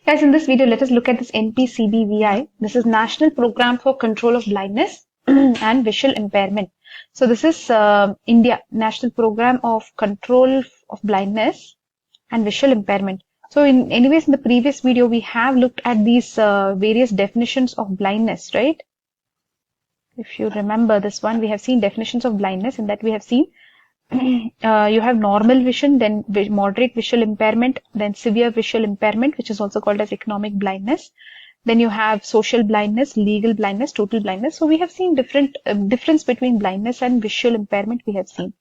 Guys, in this video, let us look at this NPCBVI. This is National Program for Control of Blindness and Visual Impairment. So this is India National Program of Control of Blindness and Visual Impairment. So anyways, in the previous video, we have looked at these various definitions of blindness, right? If you remember this one, we have seen definitions of blindness. In that we have seen you have normal vision, then moderate visual impairment, then severe visual impairment, which is also called as economic blindness. Then you have social blindness, legal blindness, total blindness. So we have seen different difference between blindness and visual impairment we have seen.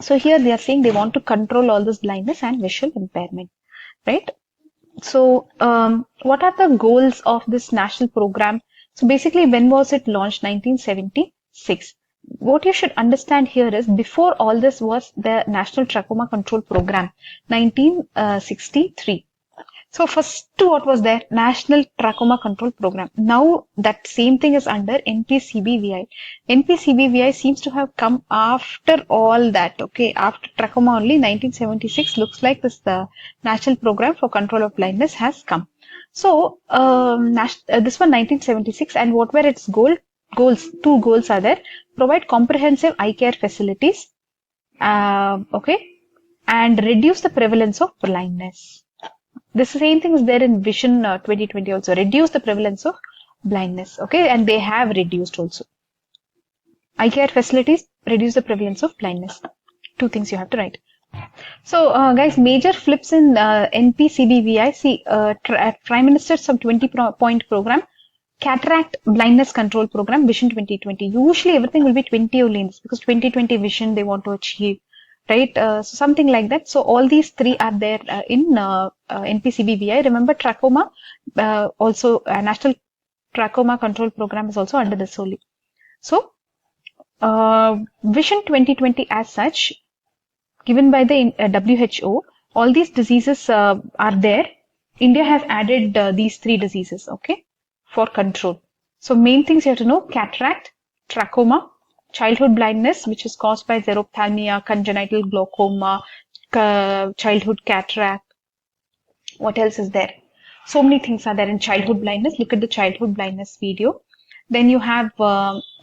So here they are saying they want to control all this blindness and visual impairment, right? So what are the goals of this national program? So basically, when was it launched? 1976. What you should understand here is before all this was the National Trachoma Control Program, 1963. So first what was there? National Trachoma Control Program. Now that same thing is under NPCBVI. NPCBVI seems to have come after all that. Okay, after trachoma only, 1976 looks like this the National Program for Control of Blindness has come. So this one 1976, and what were its goals? Two goals are there: provide comprehensive eye care facilities, okay, and reduce the prevalence of blindness. The same thing is there in Vision 2020 also. Reduce the prevalence of blindness, okay, and they have reduced also. Eye care facilities, reduce the prevalence of blindness. Two things you have to write. So, guys, major flips in NPCBVI. See, Prime Minister's some 20-point program, Cataract Blindness Control Program, Vision 2020. Usually everything will be 20 only in this because 2020 vision they want to achieve, right? So something like that. So all these three are there in NPCBVI. Remember, trachoma, also National Trachoma Control Program is also under this only. So, Vision 2020 as such, given by the WHO, all these diseases are there. India has added these three diseases, okay, for control. So main things you have to know: cataract, trachoma, childhood blindness, which is caused by xerophthalmia, congenital glaucoma, childhood cataract. What else is there? So many things are there in childhood blindness. Look at the childhood blindness video. Then you have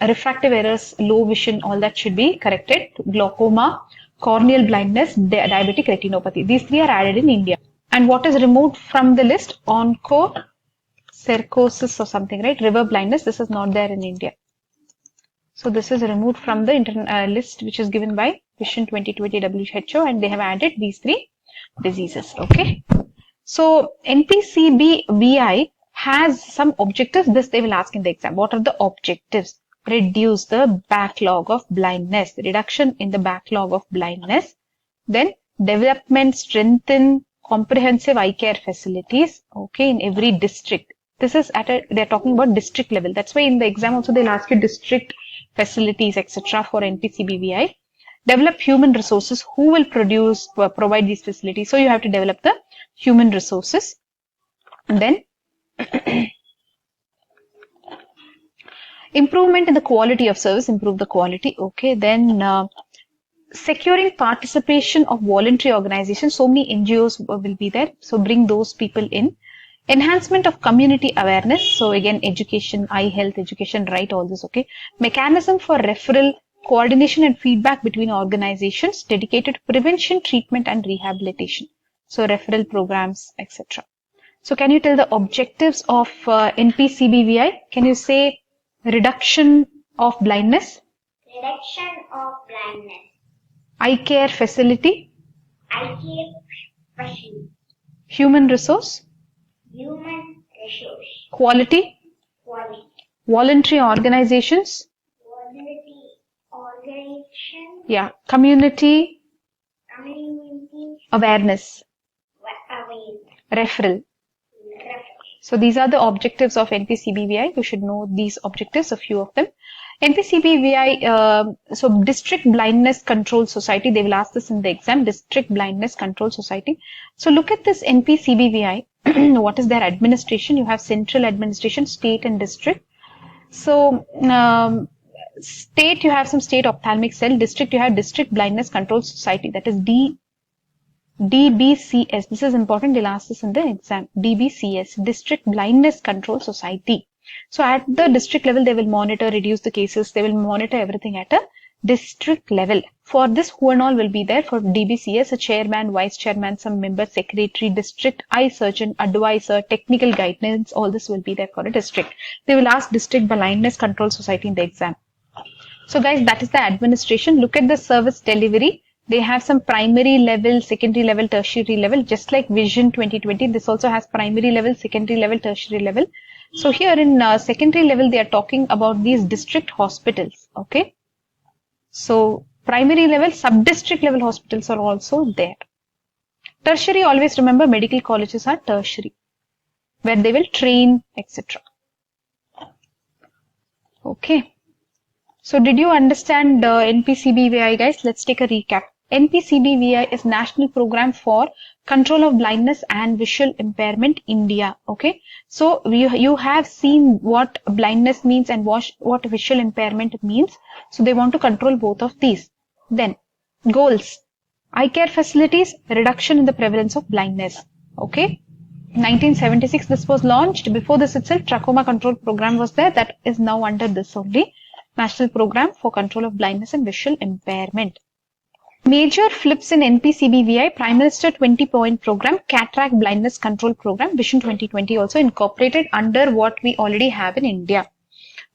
refractive errors, low vision, all that should be corrected. Glaucoma, corneal blindness, diabetic retinopathy. These three are added in India. And what is removed from the list? Onchocercosis or something, right? River blindness. This is not there in India. So this is removed from the list which is given by Vision 2020 WHO, and they have added these three diseases. Okay. So NPCBVI has some objectives. This they will ask in the exam. What are the objectives? Reduce the backlog of blindness, reduction in the backlog of blindness. Then development, strengthen comprehensive eye care facilities, okay, in every district. This is they're talking about district level. That's why in the exam also they'll ask you district facilities, etc. for NPCBVI. Develop human resources. Who will provide these facilities? So you have to develop the human resources. And then improvement in the quality of service, improve the quality. Okay, then securing participation of voluntary organizations. So many NGOs will be there. So bring those people in. Enhancement of community awareness. So again, education, eye health, education, right, all this. Okay. Mechanism for referral, coordination and feedback between organizations dedicated to prevention, treatment and rehabilitation. So referral programs, etc. So can you tell the objectives of NPCBVI? Can you say reduction of blindness? Reduction of blindness. Eye care facility. Eye care facility. Human resource. Human resource. Quality. Quality. Voluntary organizations. Voluntary organization. Yeah. Community. Community. Awareness. Awareness. Referral. So these are the objectives of NPCBVI. You should know these objectives, a few of them. NPCBVI, so District Blindness Control Society, they will ask this in the exam, District Blindness Control Society. So look at this NPCBVI. What is their administration? You have central administration, state and district. So state, you have some state ophthalmic cell. District, you have District Blindness Control Society, that is DBCS. This is important. They'll ask this in the exam. DBCS, District Blindness Control Society. So at the district level, they will monitor, reduce the cases. They will monitor everything at a district level. For this, who and all will be there? For DBCS, a chairman, vice chairman, some member, secretary, district eye surgeon, advisor, technical guidance. All this will be there for a district. They will ask District Blindness Control Society in the exam. So guys, that is the administration. Look at the service delivery. They have some primary level, secondary level, tertiary level, just like Vision 2020. This also has primary level, secondary level, tertiary level. So here in secondary level, they are talking about these district hospitals. Okay. So primary level, sub-district level hospitals are also there. Tertiary, always remember, medical colleges are tertiary, where they will train, etc. Okay. So did you understand NPCBVI, guys? Let's take a recap. NPCBVI is National Program for Control of Blindness and Visual Impairment India. Okay. So you have seen what blindness means and what visual impairment means. So they want to control both of these. Then goals. Eye care facilities, reduction in the prevalence of blindness. Okay. 1976 this was launched. Before this itself, trachoma control program was there. That is now under this only. National Program for Control of Blindness and Visual Impairment. Major flips in NPCBVI, Prime Minister 20-point program, Cataract Blindness Control Program, Vision 2020 also incorporated under what we already have in India.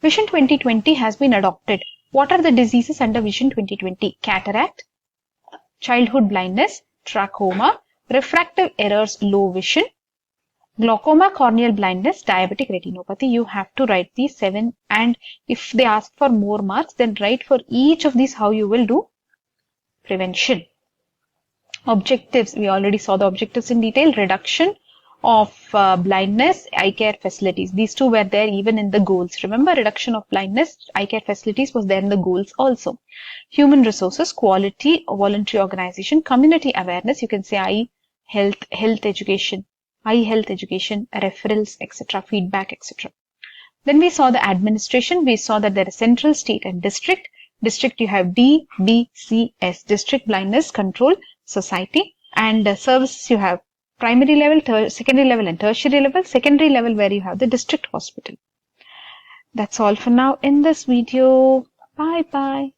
Vision 2020 has been adopted. What are the diseases under Vision 2020? Cataract, childhood blindness, trachoma, refractive errors, low vision, glaucoma, corneal blindness, diabetic retinopathy. You have to write these 7, and if they ask for more marks, then write for each of these how you will do prevention. Objectives, we already saw the objectives in detail. Reduction of blindness, eye care facilities. These two were there even in the goals. Remember, reduction of blindness, eye care facilities was there in the goals also. Human resources, quality, voluntary organization, community awareness. You can say eye health education, referrals, etc., feedback, etc. Then we saw the administration. We saw that there is central, state, and district. District, you have DBCS, District Blindness Control Society, and services you have primary level, secondary level, and tertiary level. Secondary level where you have the district hospital. That's all for now in this video. Bye bye.